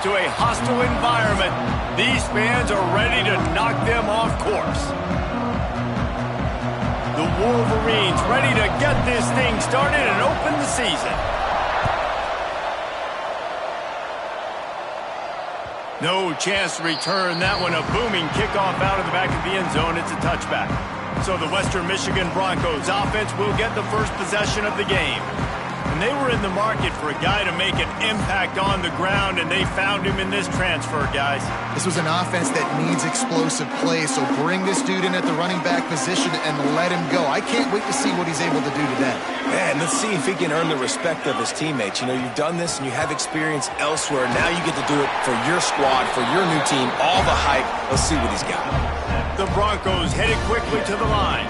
into a hostile environment. These fans are ready to knock them off course. The Wolverines ready to get this thing started and open the season. No chance to return that one. A booming kickoff out of the back of the end zone. It's a touchback. So the Western Michigan Broncos offense will get the first possession of the game. And they were in the market for a guy to make an impact on the ground, and they found him in this transfer, guys. This was an offense that needs explosive plays, so bring this dude in at the running back position and let him go. I can't wait to see what he's able to do today. Man, let's see if he can earn the respect of his teammates. You know, you've done this and you have experience elsewhere. Now you get to do it for your squad, for your new team, all the hype. Let's see what he's got. The Broncos headed quickly to the line.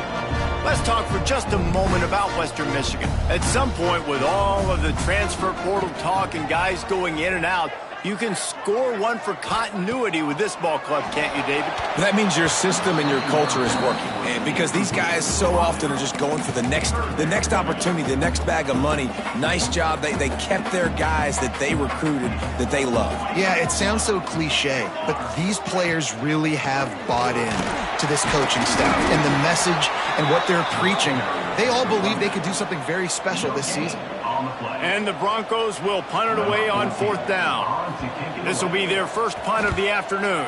Let's talk for just a moment about Western Michigan. At some point, with all of the transfer portal talk and guys going in and out, you can score one for continuity with this ball club, can't you, David? That means your system and your culture is working. And because these guys so often are just going for the next opportunity, the next bag of money. Nice job. They kept their guys that they recruited, that they love. Yeah, it sounds so cliche, but these players really have bought in to this coaching staff and the message and what they're preaching. They all believe they could do something very special this season. And the Broncos will punt it away on 4th down. This will be their first punt of the afternoon.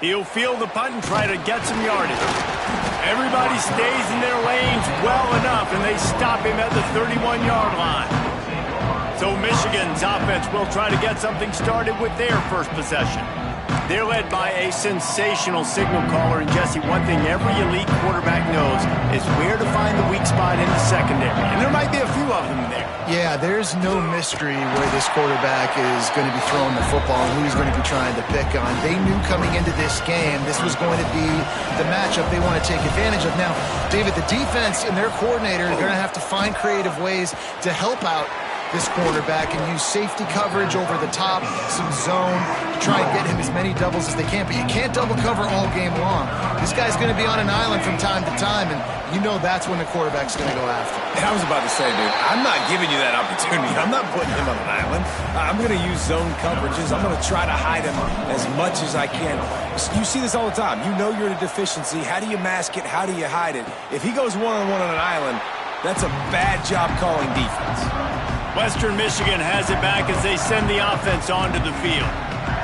He'll field the punt and try to get some yardage. Everybody stays in their lanes well enough, and they stop him at the 31-yard line. So Michigan's offense will try to get something started with their first possession. They're led by a sensational signal caller, and Jesse, one thing every elite quarterback knows is where to find the weak spot in the secondary, and there might be a few of them there. Yeah, there's no mystery where this quarterback is going to be throwing the football and who he's going to be trying to pick on. They knew coming into this game this was going to be the matchup they want to take advantage of. Now, David, the defense and their coordinator are going to have to find creative ways to help out this quarterback and use safety coverage over the top, some zone, to try and get him as many doubles as they can. But you can't double cover all game long. This guy's going to be on an island from time to time, and you know that's when the quarterback's going to go after. I was about to say, dude, I'm not giving you that opportunity. I'm not putting him on an island. I'm going to use zone coverages. I'm going to try to hide him as much as I can. You see this all the time. You know you're in a deficiency. How do you mask it? How do you hide it? If he goes one-on-one on an island, that's a bad job calling defense. Western Michigan has it back as they send the offense onto the field.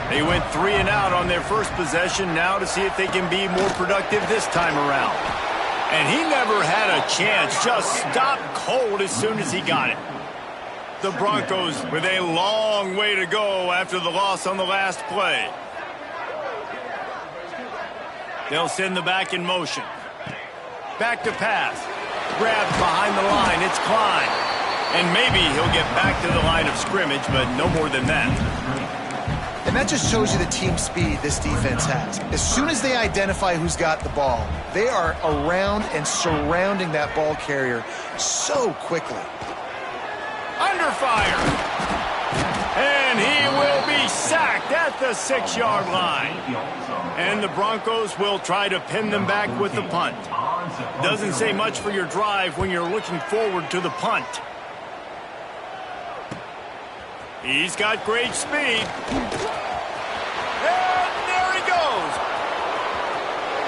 They went 3 and out on their first possession, now to see if they can be more productive this time around. And he never had a chance, just stopped cold as soon as he got it. The Broncos with a long way to go after the loss on the last play. They'll send the back in motion. Back to pass. Grabbed behind the line, it's Klein. And maybe he'll get back to the line of scrimmage, but no more than that. And that just shows you the team speed this defense has. As soon as they identify who's got the ball, they are around and surrounding that ball carrier so quickly. Under fire. And he will be sacked at the 6-yard line. And the Broncos will try to pin them back with the punt. Doesn't say much for your drive when you're looking forward to the punt. He's got great speed. And there he goes.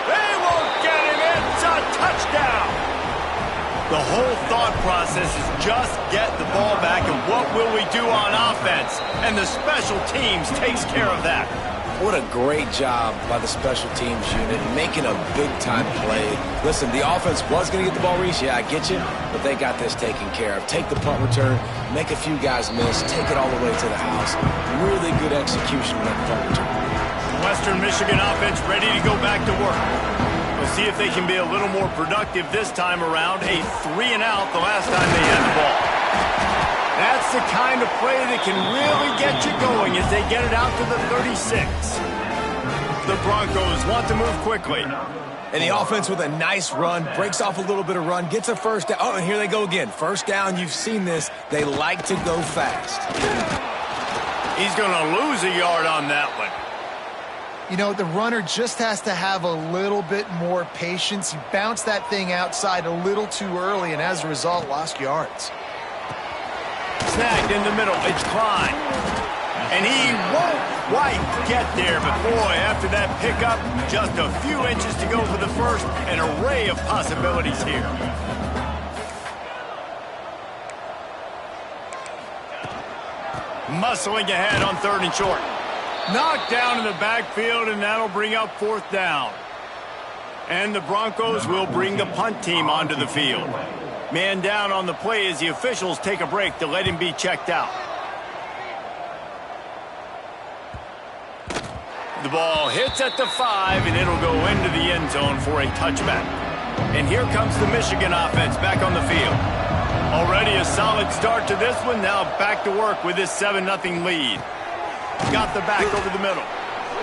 They won't get him. It's a touchdown. The whole thought process is just get the ball back and what will we do on offense? And the special teams takes care of that. What a great job by the special teams unit, making a big-time play. Listen, the offense was going to get the ball, Reese. Yeah, I get you, but they got this taken care of. Take the punt return, make a few guys miss, take it all the way to the house. Really good execution with that punt return. Western Michigan offense ready to go back to work. We'll see if they can be a little more productive this time around. A 3 and out the last time they had the ball. That's the kind of play that can really get you going as they get it out to the 36. The Broncos want to move quickly. And the offense with a nice run, breaks off a little bit of run, gets a first down. Oh, and here they go again. First down, you've seen this. They like to go fast. He's going to lose a yard on that one. You know, the runner just has to have a little bit more patience. He bounced that thing outside a little too early, and as a result, lost yards. Snagged in the middle. It's Klein. And he won't quite get there, but boy, after that pickup, just a few inches to go for the first. An array of possibilities here. Muscling ahead on 3rd and short. Knocked down in the backfield, and that'll bring up 4th down. And the Broncos will bring the punt team onto the field. Man down on the play as the officials take a break to let him be checked out. The ball hits at the 5, and it'll go into the end zone for a touchback. And here comes the Michigan offense back on the field. Already a solid start to this one. Now back to work with this 7-0 lead. Got the back over the middle.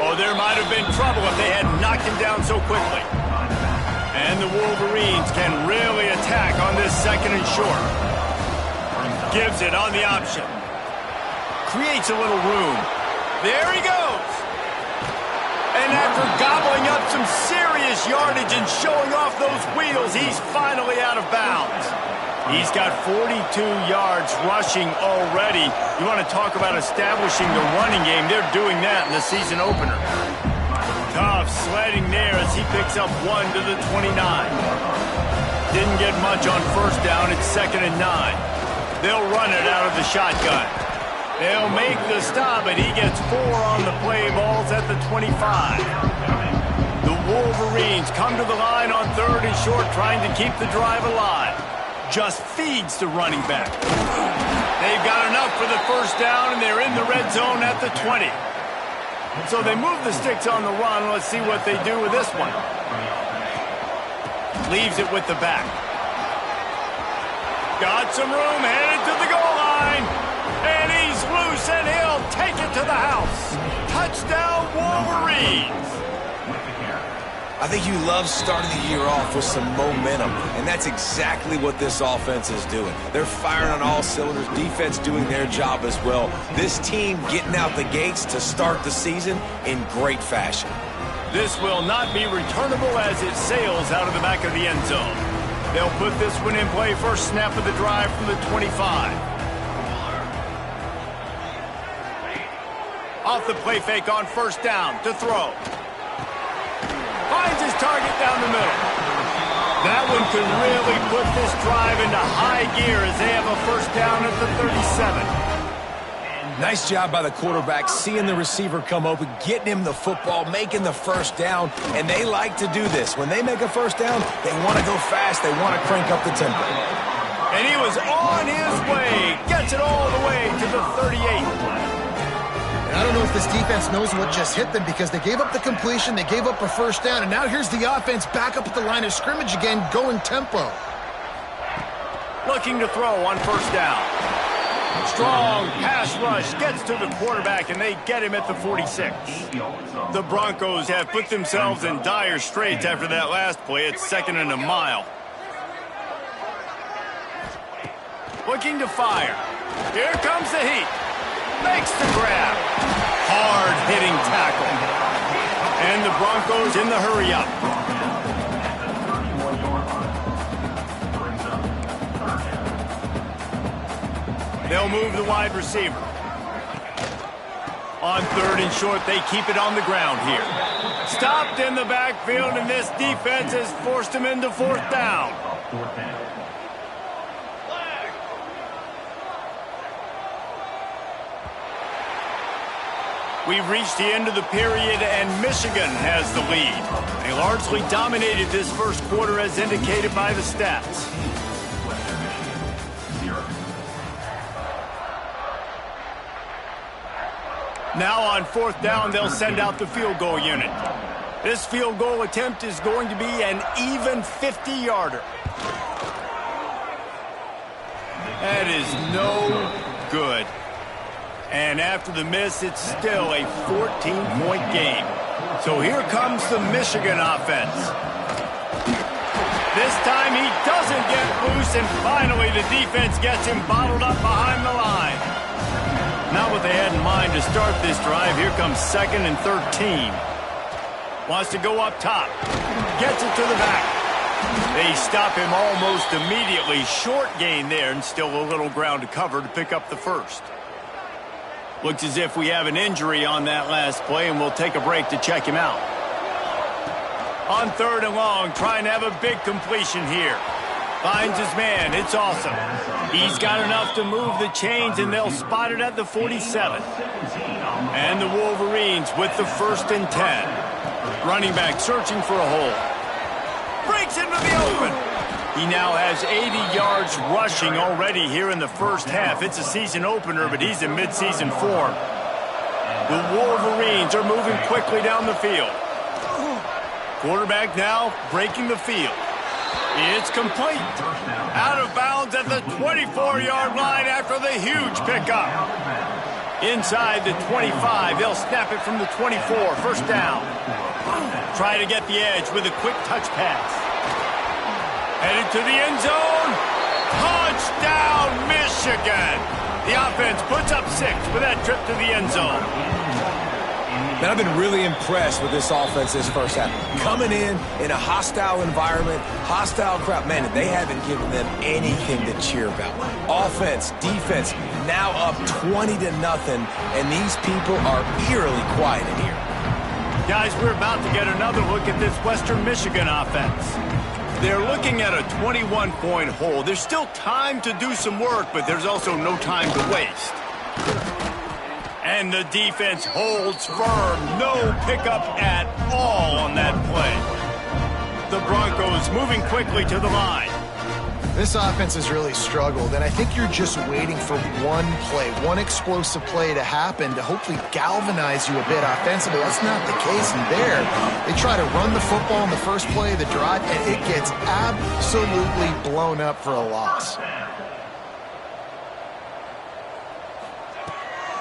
Oh, there might have been trouble if they had knocked him down so quickly. And the Wolverines can really attack on this 2nd and short. Gives it on the option. Creates a little room. There he goes. And after gobbling up some serious yardage and showing off those wheels, he's finally out of bounds. He's got 42 yards rushing already. You want to talk about establishing the running game. They're doing that in the season opener. Tough sledding there as he picks up 1 to the 29. Didn't get much on 1st down. It's 2nd and 9. They'll run it out of the shotgun. They'll make the stop, and he gets 4 on the play. Balls at the 25. The Wolverines come to the line on 3rd and short, trying to keep the drive alive. Just feeds the running back. They've got enough for the 1st down, and they're in the red zone at the 20. So they move the sticks on the run. Let's see what they do with this one. Leaves it with the back. Got some room, headed to the goal line. And he's loose, and he'll take it to the house. Touchdown, Wolverines. I think you love starting the year off with some momentum, and that's exactly what this offense is doing. They're firing on all cylinders, defense doing their job as well. This team getting out the gates to start the season in great fashion. This will not be returnable as it sails out of the back of the end zone. They'll put this one in play. First snap of the drive from the 25. Off the play fake on 1st down to throw. Finds his target down the middle. That one could really put this drive into high gear as they have a 1st down at the 37. Nice job by the quarterback, seeing the receiver come open, getting him the football, making the 1st down, and they like to do this. When they make a 1st down, they want to go fast, they want to crank up the tempo. And he was on his way, gets it all the way to the 38. I don't know if this defense knows what just hit them because they gave up the completion, they gave up a 1st down, and now here's the offense back up at the line of scrimmage again, going tempo. Looking to throw on 1st down. Strong pass rush gets to the quarterback, and they get him at the 46. The Broncos have put themselves in dire straits after that last play. It's 2nd and a mile. Looking to fire. Here comes the heat. Makes the grab. Hard-hitting tackle. And the Broncos in the hurry-up. They'll move the wide receiver. On 3rd and short, they keep it on the ground here. Stopped in the backfield, and this defense has forced him into 4th down. We've reached the end of the period, and Michigan has the lead. They largely dominated this 1st quarter as indicated by the stats. Now on 4th down, they'll send out the field goal unit. This field goal attempt is going to be an even 50-yarder. That is no good. And after the miss, it's still a 14-point game. So here comes the Michigan offense. This time he doesn't get loose, and finally the defense gets him bottled up behind the line. Not what they had in mind to start this drive. Here comes 2nd and 13. Wants to go up top. Gets it to the back. They stop him almost immediately. Short gain there, and still a little ground to cover to pick up the first. Looks as if we have an injury on that last play, and we'll take a break to check him out. On 3rd and long, trying to have a big completion here. Finds his man. It's awesome. He's got enough to move the chains, and they'll spot it at the 47. And the Wolverines with the 1st and 10. Running back searching for a hole. Breaks into the open. He now has 80 yards rushing already here in the first half. It's a season opener, but he's in midseason form. The Wolverines are moving quickly down the field. Quarterback now breaking the field. It's complete. Out of bounds at the 24-yard line after the huge pickup. Inside the 25, they'll snap it from the 24. First down. Try to get the edge with a quick touch pass. Headed to the end zone. Touchdown, Michigan. The offense puts up 6 with that trip to the end zone. Man, I've been really impressed with this offense this first half. Coming in a hostile environment, hostile crowd. Man, they haven't given them anything to cheer about. Offense, defense, now up 20-0, and these people are eerily quiet in here. Guys, we're about to get another look at this Western Michigan offense. They're looking at a 21-point hole. There's still time to do some work, but there's also no time to waste. And the defense holds firm. No pickup at all on that play. The Broncos moving quickly to the line. This offense has really struggled, and I think you're just waiting for one play, one explosive play to happen to hopefully galvanize you a bit offensively. That's not the case in there. They try to run the football in the first play of the drive, and it gets absolutely blown up for a loss.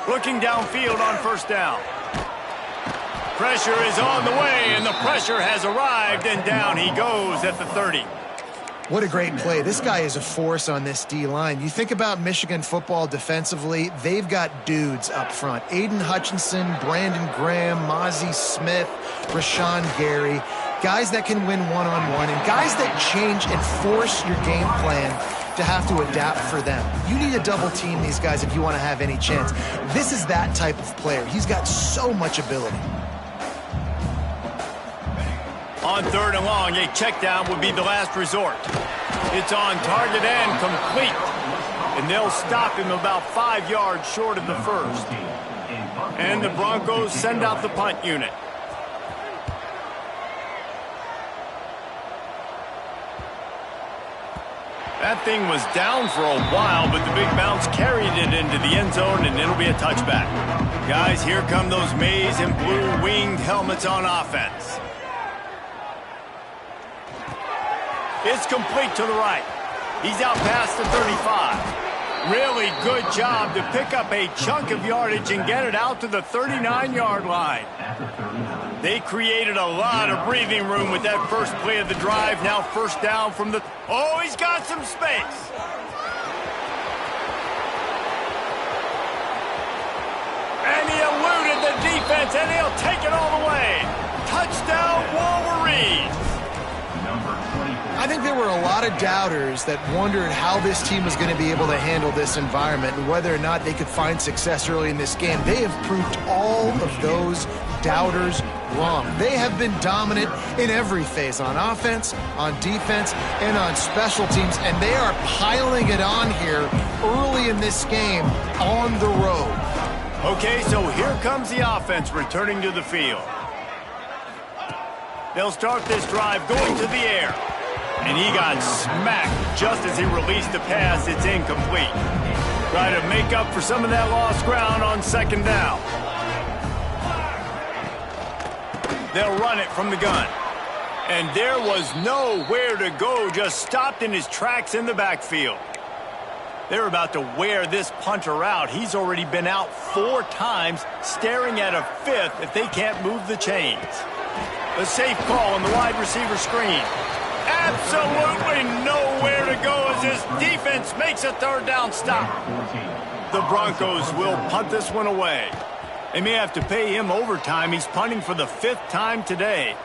Looking downfield on first down. Pressure is on the way, and the pressure has arrived, and down he goes at the 30. What a great play. This guy is a force on this D-line. You think about Michigan football defensively, they've got dudes up front. Aiden Hutchinson, Brandon Graham, Mozzie Smith, Rashawn Gary. Guys that can win one-on-one, and guys that change and force your game plan to have to adapt for them. You need to double team these guys if you want to have any chance. This is that type of player. He's got so much ability. On 3rd and long, a check down would be the last resort. It's on target and complete. And they'll stop him about 5 yards short of the first. And the Broncos send out the punt unit. That thing was down for a while, but the big bounce carried it into the end zone, and it'll be a touchback. Guys, here come those maize and blue winged helmets on offense. It's complete to the right. He's out past the 35. Really good job to pick up a chunk of yardage and get it out to the 39-yard line. They created a lot of breathing room with that first play of the drive. Now first down from the... Oh, he's got some space. And he eluded the defense, and he'll take it all the way. Touchdown, Wolverines. I think there were a lot of doubters that wondered how this team was going to be able to handle this environment and whether or not they could find success early in this game. They have proved all of those doubters wrong. They have been dominant in every phase, on offense, on defense, and on special teams, and they are piling it on here early in this game on the road. Okay, so here comes the offense returning to the field. They'll start this drive going to the air. And he got smacked just as he released the pass. It's incomplete. Try to make up for some of that lost ground on second down. They'll run it from the gun. And there was nowhere to go, just stopped in his tracks in the backfield. They're about to wear this punter out. He's already been out 4 times, staring at a 5th if they can't move the chains. A safe call on the wide receiver screen. Absolutely nowhere to go as this defense makes a 3rd down stop. The Broncos will punt this one away. They may have to pay him overtime. He's punting for the 5th time today.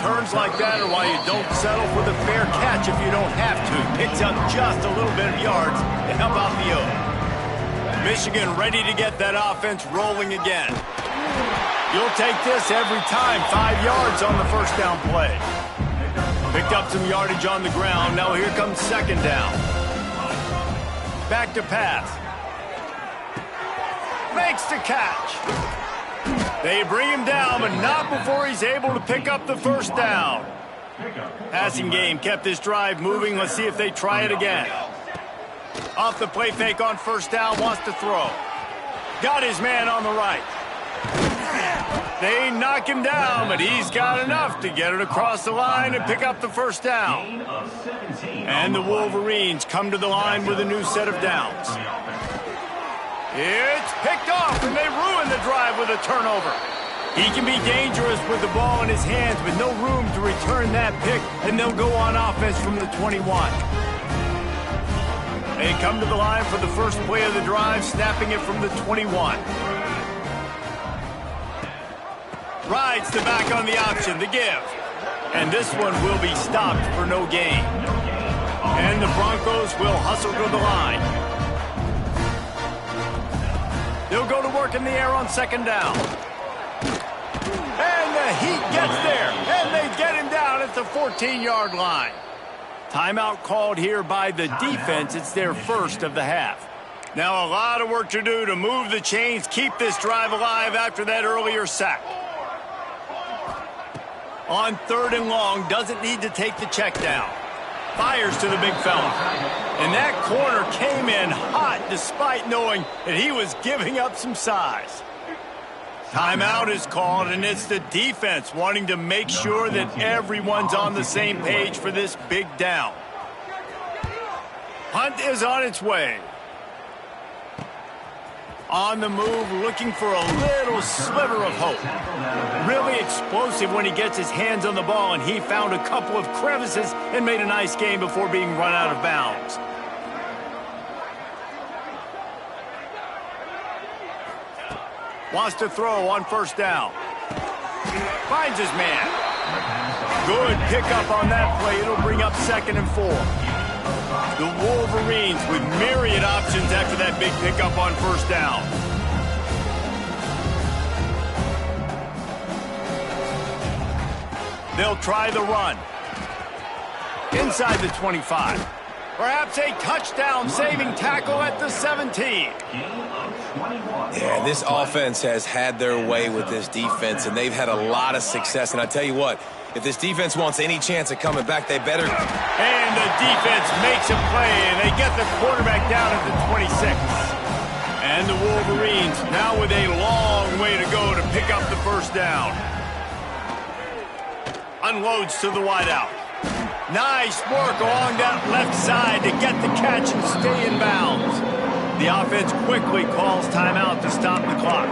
returns like that are why you don't settle for the fair catch if you don't have to. Picks up just a little bit of yards to help out the O. Michigan ready to get that offense rolling again. You'll take this every time. 5 yards on the first down play. Picked up some yardage on the ground. Now here comes second down. Back to pass. Makes the catch. They bring him down, but not before he's able to pick up the first down. Passing game kept this drive moving. Let's see if they try it again. Off the play fake on first down, wants to throw. Got his man on the right. They knock him down, but he's got enough to get it across the line and pick up the first down. And the Wolverines come to the line with a new set of downs. It's picked off, and they ruin the drive with a turnover. He can be dangerous with the ball in his hands, but no room to return that pick, and they'll go on offense from the 21. They come to the line for the first play of the drive, snapping it from the 21. Rides the back on the option, the give. And this one will be stopped for no gain. And the Broncos will hustle to the line. They'll go to work in the air on second down. And the Heat gets there, and they get him down at the 14-yard line. Timeout called here by the defense. It's their first of the half. Now a lot of work to do to move the chains, keep this drive alive after that earlier sack. On third and long, doesn't need to take the check down. Fires to the big fella. And that corner came in hot despite knowing that he was giving up some size. Timeout is called, and it's the defense wanting to make sure that everyone's on the same page for this big down. Hunt is on its way. On the move, looking for a little sliver of hope. Really explosive when he gets his hands on the ball, and he found a couple of crevices and made a nice game before being run out of bounds. Wants to throw on first down. Finds his man. Good pickup on that play. It'll bring up 2nd and 4. The Wolverines with myriad options after that big pickup on first down. They'll try the run. Inside the 25. Perhaps a touchdown-saving tackle at the 17. Yeah, this offense has had their way with this defense, and they've had a lot of success. And I tell you what, if this defense wants any chance of coming back, they better. And the defense makes a play, and they get the quarterback down at the 26. And the Wolverines now with a long way to go to pick up the first down. Unloads to the wideout. Nice work along that left side to get the catch and stay in bounds. The offense quickly calls timeout to stop the clock.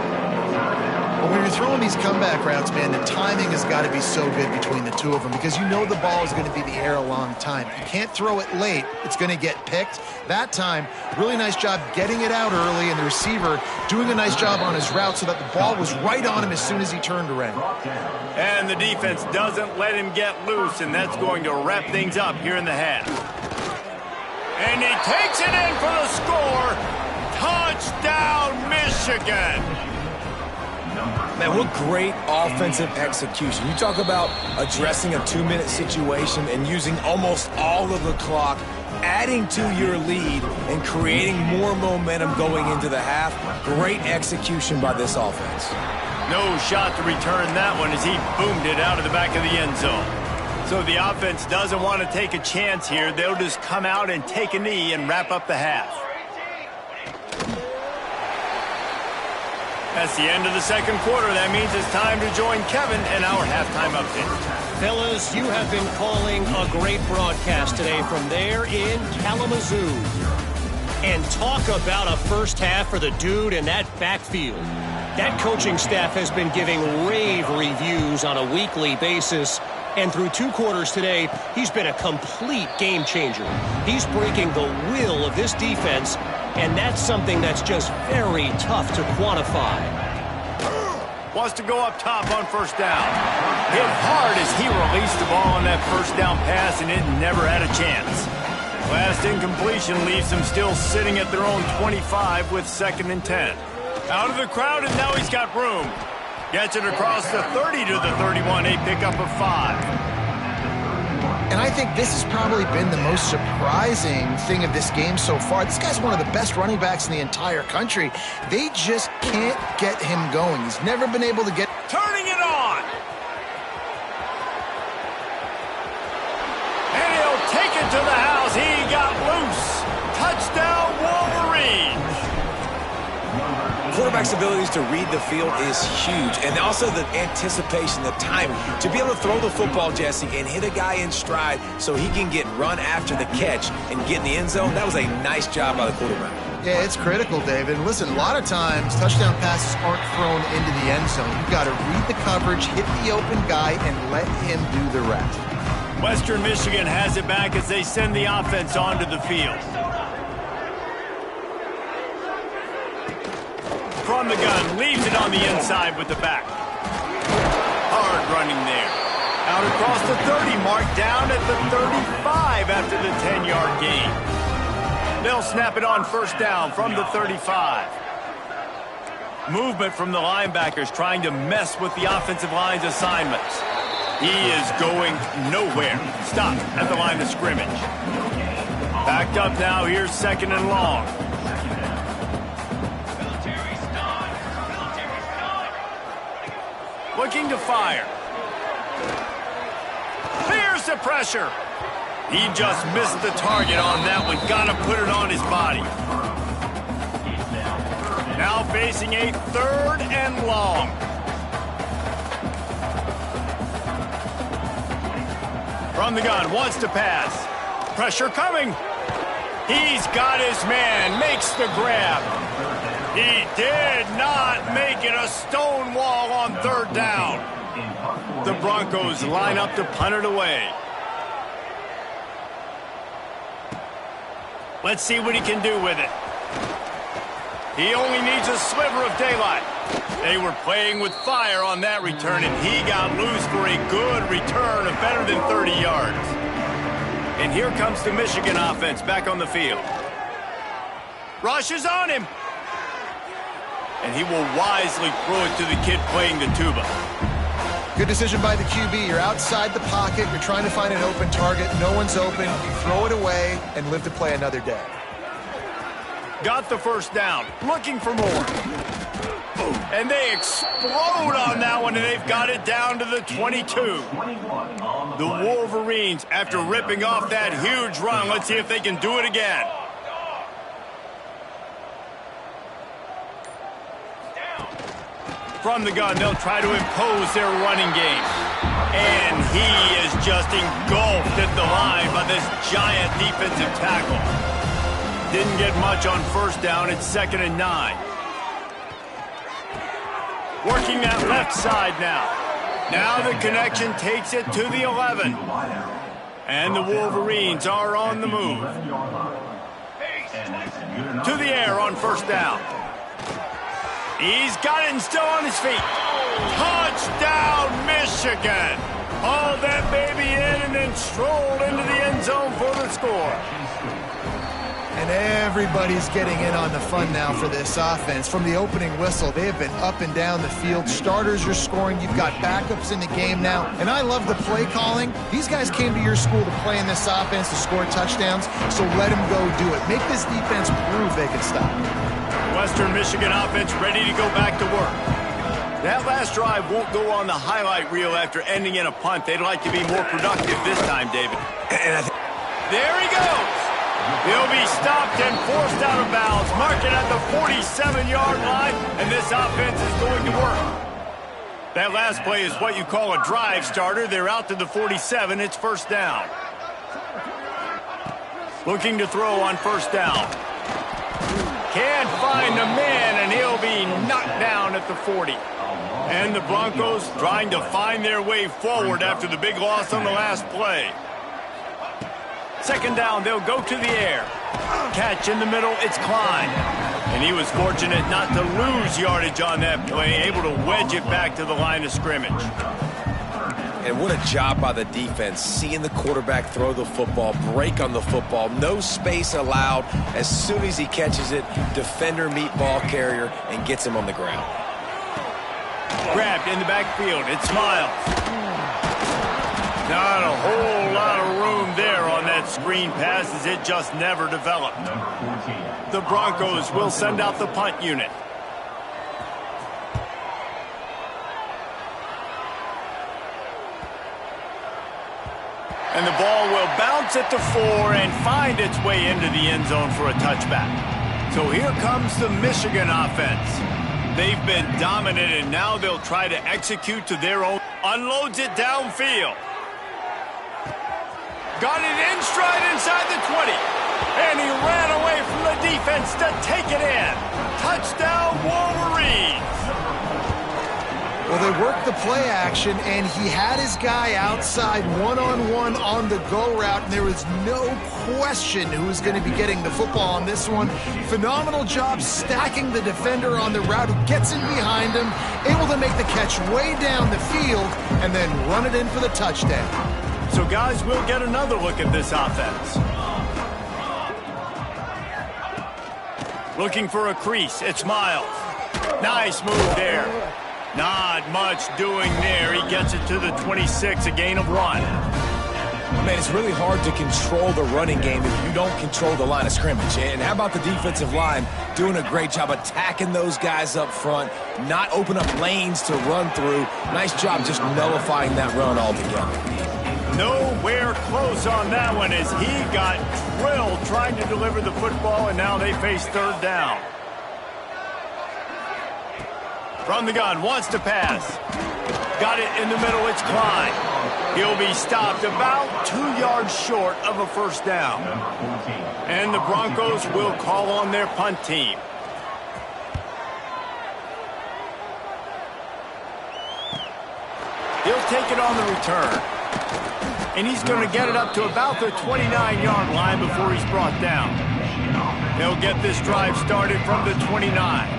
But when you're throwing these comeback routes, man, the timing has got to be so good between the two of them because you know the ball is going to be in the air a long time. You can't throw it late. It's going to get picked. That time, really nice job getting it out early, and the receiver doing a nice job on his route so that the ball was right on him as soon as he turned around. And the defense doesn't let him get loose, and that's going to wrap things up here in the half. And he takes it in for the score. Touchdown, Michigan. Man, what great offensive execution. You talk about addressing a 2-minute situation and using almost all of the clock, adding to your lead and creating more momentum going into the half. Great execution by this offense. No shot to return that one as he boomed it out of the back of the end zone. So the offense doesn't want to take a chance here. They'll just come out and take a knee and wrap up the half. That's the end of the second quarter. That means it's time to join Kevin in our halftime update. Fellas, you have been calling a great broadcast today from there in Kalamazoo. And talk about a first half for the dude in that backfield. That coaching staff has been giving rave reviews on a weekly basis. And through 2 quarters today, he's been a complete game changer. He's breaking the will of this defense, and that's something that's just very tough to quantify. Wants to go up top on first down. Hit hard as he released the ball on that first down pass, and it never had a chance. Last incompletion leaves them still sitting at their own 25 with 2nd and 10. Out of the crowd, and now he's got room. Gets it across the 30 to the 31, a pickup of 5. And I think this has probably been the most surprising thing of this game so far. This guy's one of the best running backs in the entire country. They just can't get him going. He's never been able to get... Turning it on! And he'll take it to the house. He got loose. Touchdown, Wolverines! Quarterback's abilities to read the field is huge, and also the anticipation, the timing. To be able to throw the football, Jesse, and hit a guy in stride so he can get run after the catch and get in the end zone, that was a nice job by the quarterback. Yeah, it's critical, David. And listen, a lot of times touchdown passes aren't thrown into the end zone. You've got to read the coverage, hit the open guy, and let him do the rest. Western Michigan has it back as they send the offense onto the field. From the gun, leaves it on the inside with the back. Hard running there. Out across the 30 mark, down at the 35 after the 10-yard gain. They'll snap it on first down from the 35. Movement from the linebackers trying to mess with the offensive line's assignments. He is going nowhere. Stop at the line of scrimmage. Backed up now, here's 2nd and long. Looking to fire. Clears the pressure. He just missed the target on that one. Got to put it on his body. Now facing a 3rd and long. From the gun, wants to pass. Pressure coming. He's got his man, makes the grab. He did not make it a stone wall on 3rd down. The Broncos line up to punt it away. Let's see what he can do with it. He only needs a sliver of daylight. They were playing with fire on that return, and he got loose for a good return of better than 30 yards. And here comes the Michigan offense back on the field. Rush is on him. And he will wisely throw it to the kid playing the tuba. Good decision by the QB. You're outside the pocket. You're trying to find an open target. No one's open. You throw it away and live to play another day. Got the first down. Looking for more. And they explode on that one, and they've got it down to the 22. The Wolverines, after ripping off that huge run, let's see if they can do it again. From the gun, they'll try to impose their running game. And he is just engulfed at the line by this giant defensive tackle. Didn't get much on first down. It's 2nd and 9. Working that left side now. Now the connection takes it to the 11. And the Wolverines are on the move. To the air on first down. He's got it and still on his feet. Touchdown, Michigan. Hauled that baby in and then strolled into the end zone for the score. And everybody's getting in on the fun now for this offense. From the opening whistle, they have been up and down the field. Starters are scoring. You've got backups in the game now. And I love the play calling. These guys came to your school to play in this offense to score touchdowns, so let them go do it. Make this defense prove they can stop. Western Michigan offense ready to go back to work. That last drive won't go on the highlight reel after ending in a punt. They'd like to be more productive this time, David. There he goes. He'll be stopped and forced out of bounds. Mark it at the 47-yard line, and this offense is going to work. That last play is what you call a drive starter. They're out to the 47. It's first down. Looking to throw on first down. Can't find the man, and he'll be knocked down at the 40. And the Broncos trying to find their way forward after the big loss on the last play. 2nd down, they'll go to the air. Catch in the middle, it's Klein. And he was fortunate not to lose yardage on that play, able to wedge it back to the line of scrimmage. And what a job by the defense, seeing the quarterback throw the football, break on the football, no space allowed. As soon as he catches it, defender meet ball carrier and gets him on the ground. Grabbed in the backfield. It's Miles. Not a whole lot of room there on that screen pass as it just never developed. The Broncos will send out the punt unit. And the ball will bounce at the 4 and find its way into the end zone for a touchback. So here comes the Michigan offense. They've been dominant, and now they'll try to execute to their own. Unloads it downfield. Got it in stride inside the 20. And he ran away from the defense to take it in. Touchdown, Wolverines. Well, they worked the play action, and he had his guy outside one-on-one on the go route, and there was no question who was going to be getting the football on this one. Phenomenal job stacking the defender on the route, who gets in behind him, able to make the catch way down the field, and then run it in for the touchdown. So, guys, we'll get another look at this offense. Looking for a crease. It's Miles. Nice move there. Not much doing there. He gets it to the 26, a gain of 1. Man, it's really hard to control the running game if you don't control the line of scrimmage. And how about the defensive line doing a great job attacking those guys up front, not open up lanes to run through. Nice job just nullifying that run altogether. Nowhere close on that one as he got drilled trying to deliver the football, and now they face third down. From the gun, wants to pass. Got it in the middle, it's Klein. He'll be stopped about 2 yards short of a first down. And the Broncos will call on their punt team. He'll take it on the return. And he's going to get it up to about the 29-yard line before he's brought down. They'll get this drive started from the 29.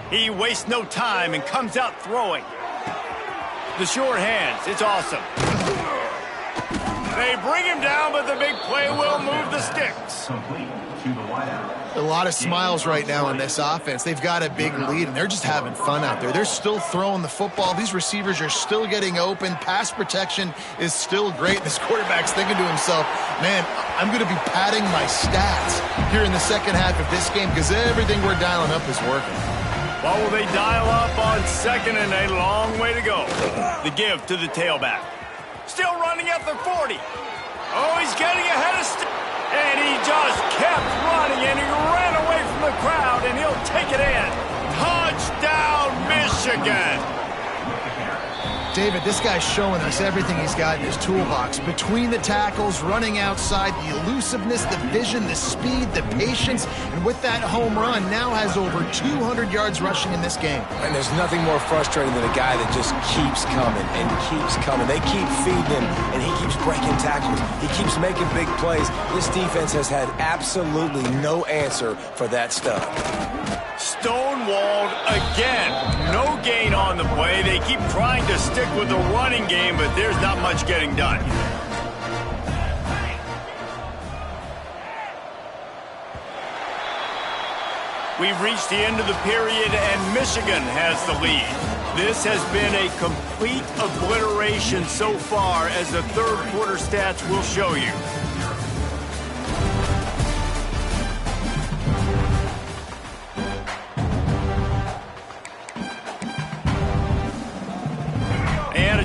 He wastes no time and comes out throwing. The short hands, it's awesome. They bring him down, but the big play will move the sticks. A lot of smiles right now in this offense. They've got a big lead, and they're just having fun out there. They're still throwing the football. These receivers are still getting open. Pass protection is still great. This quarterback's thinking to himself, man, I'm going to be padding my stats here in the second half of this game because everything we're dialing up is working. What will they dial up on second and a long way to go? The give to the tailback. Still running at the 40. Oh, he's getting ahead of and he just kept running, and he ran away from the crowd, and he'll take it in. Touchdown, Michigan. David, this guy's showing us everything he's got in his toolbox. Between the tackles, running outside, the elusiveness, the vision, the speed, the patience, and with that home run, now has over 200 yards rushing in this game. And there's nothing more frustrating than a guy that just keeps coming and keeps coming. They keep feeding him, and he keeps breaking tackles. He keeps making big plays. This defense has had absolutely no answer for that stud. Stonewalled again. No gain on the play. They keep trying to stick with the running game, but there's not much getting done. We've reached the end of the period, and Michigan has the lead. This has been a complete obliteration so far, as the third quarter stats will show you.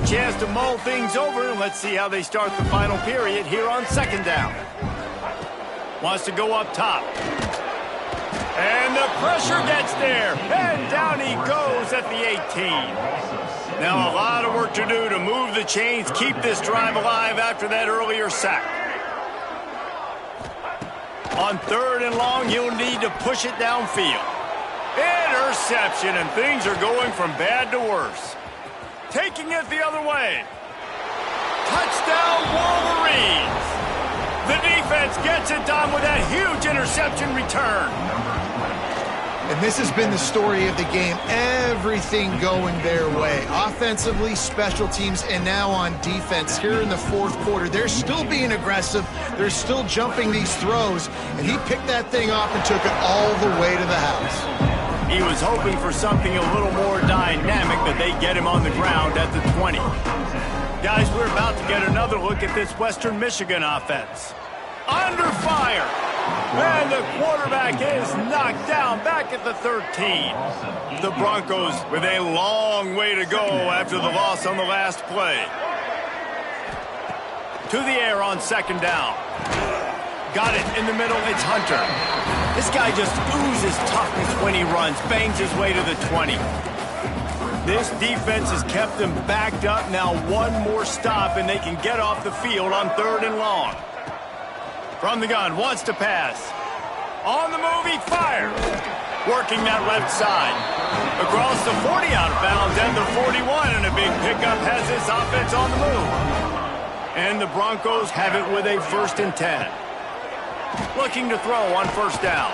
Chance to mull things over, and let's see how they start the final period here on second down. Wants to go up top. And the pressure gets there, and down he goes at the 18. Now a lot of work to do to move the chains, keep this drive alive after that earlier sack. On third and long, he'll need to push it downfield. Interception, and things are going from bad to worse. Taking it the other way. Touchdown, Wolverines. The defense gets it done with that huge interception return. And this has been the story of the game. Everything going their way. Offensively, special teams, and now on defense here in the fourth quarter. They're still being aggressive. They're still jumping these throws. And he picked that thing off and took it all the way to the house. He was hoping for something a little more dynamic, but they get him on the ground at the 20. Guys, we're about to get another look at this Western Michigan offense. Under fire. And the quarterback is knocked down back at the 13. The Broncos with a long way to go after the loss on the last play. To the air on second down. Got it in the middle. It's Hunter. This guy just oozes toughness when he runs. Bangs his way to the 20. This defense has kept them backed up. Now one more stop and they can get off the field on 3rd and long. From the gun, wants to pass. On the move, he fires. Working that left side. Across the 40 out of bounds and the 41, and a big pickup has this offense on the move. And the Broncos have it with a 1st and 10. Looking to throw on 1st down.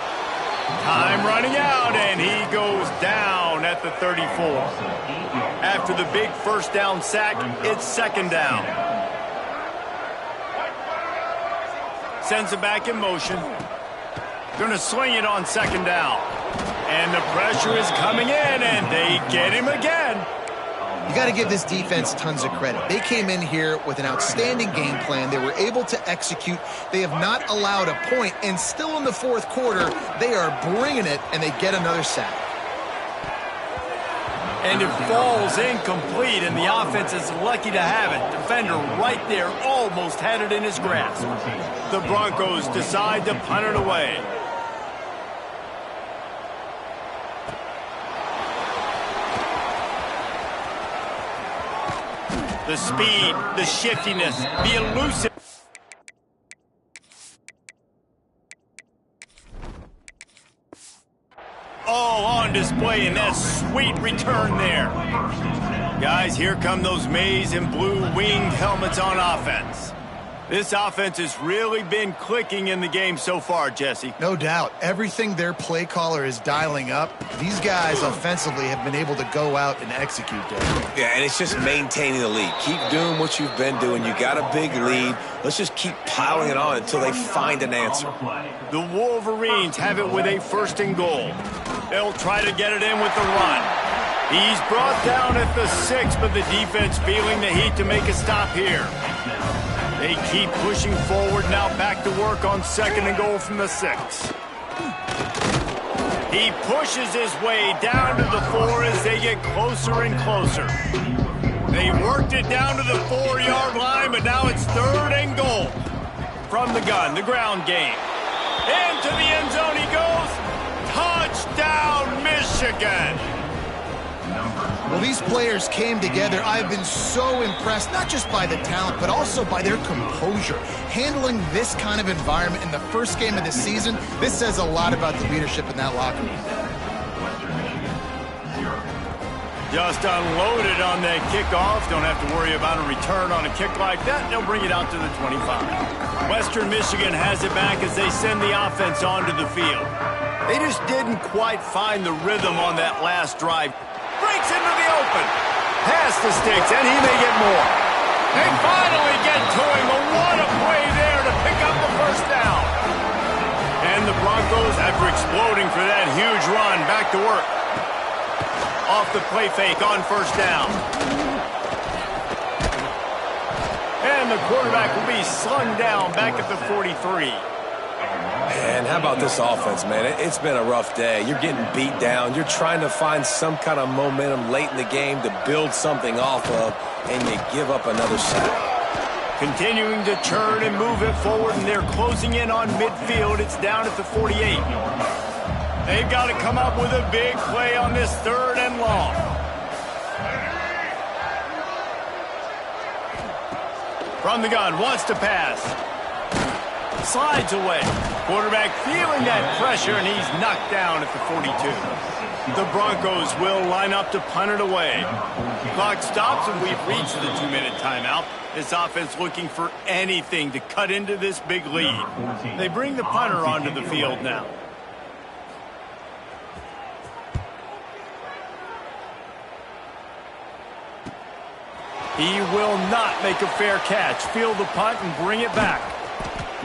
Time running out, and he goes down at the 34. After the big 1st down sack, it's 2nd down. Sends it back in motion. Going to sling it on 2nd down. And the pressure is coming in, and they get him again. You got to give this defense tons of credit. They came in here with an outstanding game plan. They were able to execute. They have not allowed a point, and still in the fourth quarter, they are bringing it, and they get another sack. And it falls incomplete, and the offense is lucky to have it. Defender right there almost had it in his grasp. The Broncos decide to punt it away. The speed, the shiftiness, the elusive. All on display in that sweet return there. Guys, here come those maize and blue winged helmets on offense. This offense has really been clicking in the game so far, Jesse. No doubt. Everything their play caller is dialing up, these guys offensively have been able to go out and execute there. Yeah, and it's just maintaining the lead. Keep doing what you've been doing. You got a big lead. Let's just keep piling it on until they find an answer. The Wolverines have it with a 1st and goal. They'll try to get it in with the run. He's brought down at the 6, but the defense feeling the heat to make a stop here. They keep pushing forward, now back to work on 2nd and goal from the 6. He pushes his way down to the 4 as they get closer and closer. They worked it down to the 4-yard line, but now it's 3rd and goal. From the gun, the ground game. Into the end zone he goes. Touchdown, Michigan! Well, these players came together. I've been so impressed, not just by the talent, but also by their composure. Handling this kind of environment in the first game of the season, this says a lot about the leadership in that locker room. Just unloaded on that kickoff. Don't have to worry about a return on a kick like that. They'll bring it out to the 25. Western Michigan has it back as they send the offense onto the field. They just didn't quite find the rhythm on that last drive. Breaks into the open. Past the sticks, and he may get more. They finally get to him. A what a play there to pick up the 1st down. And the Broncos, after exploding for that huge run, back to work. Off the play fake on 1st down. And the quarterback will be slung down back at the 43. And how about this offense, man? It's been a rough day. You're getting beat down. You're trying to find some kind of momentum late in the game to build something off of, and you give up another sack. Continuing to turn and move it forward, and they're closing in on midfield. It's down at the 48. They've got to come up with a big play on this 3rd and long. From the gun, wants to pass. Slides away. Quarterback feeling that pressure, and he's knocked down at the 42. The Broncos will line up to punt it away. Clock stops, and we've reached the 2-minute timeout. This offense looking for anything to cut into this big lead. They bring the punter onto the field now. He will not make a fair catch. Field the punt and bring it back.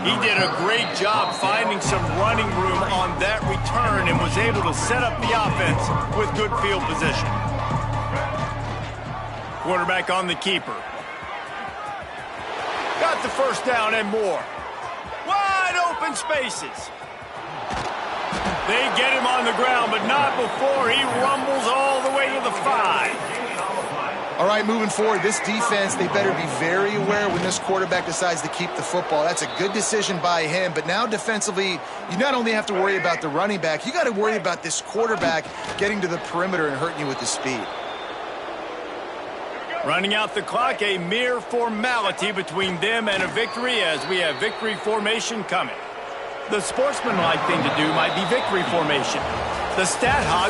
He did a great job finding some running room on that return and was able to set up the offense with good field position. Quarterback on the keeper. Got the first down and more. Wide open spaces. They get him on the ground, but not before he rumbles all the way to the 5. All right, moving forward, this defense, they better be very aware when this quarterback decides to keep the football. That's a good decision by him, but now defensively, you not only have to worry about the running back, you got to worry about this quarterback getting to the perimeter and hurting you with the speed. Running out the clock, a mere formality between them and a victory as we have victory formation coming. The sportsmanlike thing to do might be victory formation. The stat hog